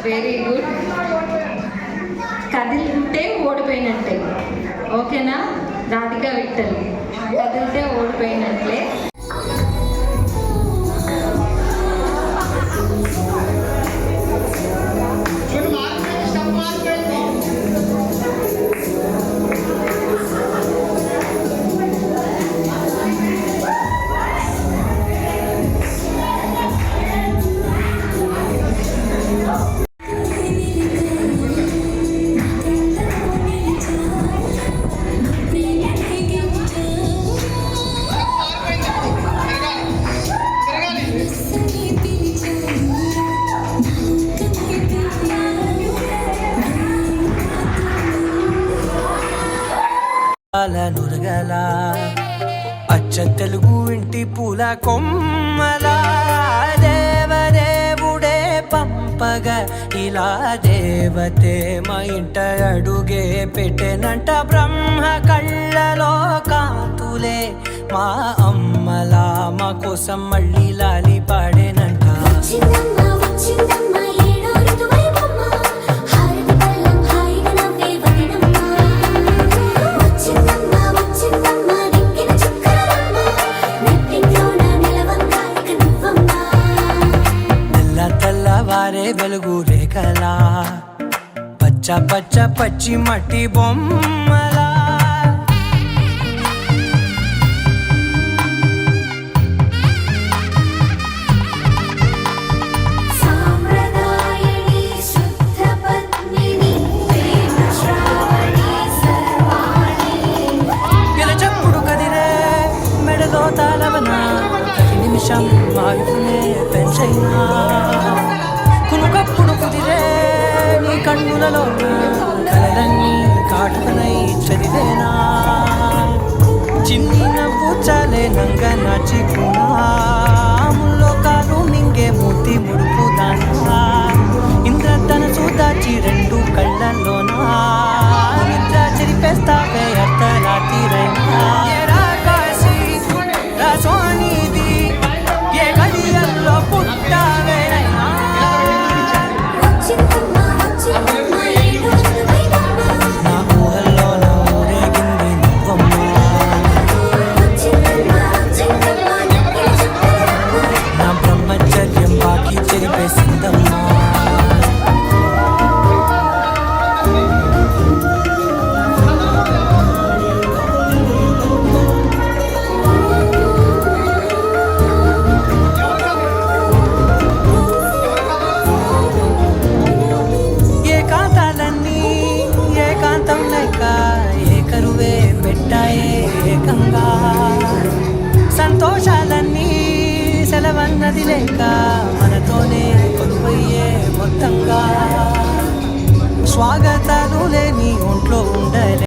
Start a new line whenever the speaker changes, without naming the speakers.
Very good. కదిలితే ఓడిపోయినట్టే, ఓకేనా? రాధికా విఠల్, కదిలితే ఓడిపోయినట్లే.
నురగల అచ్చ తెలుగు ఇంటి పూల కొమ్మల దేవదేవుడే పంపగ ఇలా దేవతే మా ఇంట అడుగే పెట్టెనంట. బ్రహ్మ కళ్ళలో కాంతులే మా అమ్మలా మా కోసం మళ్ళీ లాలి పాడేనంట. వారే వెలుగు రేఖలా పచ్చ పచ్చ పచ్చి మట్టి బొమ్మలా గెలచప్పుడు కదిరే మెడలో తాళవన ప్రతి నిమిషం ఆయునే పెంచైనా కునుకప్పుడు కుదిరే నీ కన్నులలో కలలన్నీ కాటుకనై చదివేనా. చిన్ని నవ్వు చాలే నంగ నాచికున్నాముల్లో కాలు మింగే మూతి ముడుపు దానా. ఇంద్రధనసు దాచి రెండు కళ్ళల్లోనా నిద్ర చెరిపేస్తావే అర్ధరాత్రిరైనా. రాసోనిది ఏ గడియల్లో పుట్టావే సంతోషాలన్నీ సెలవన్నది లేక మనతోనే కొలువయ్యే మొత్తంగా స్వాగతాలు లేని ఒంట్లో ఉండలే.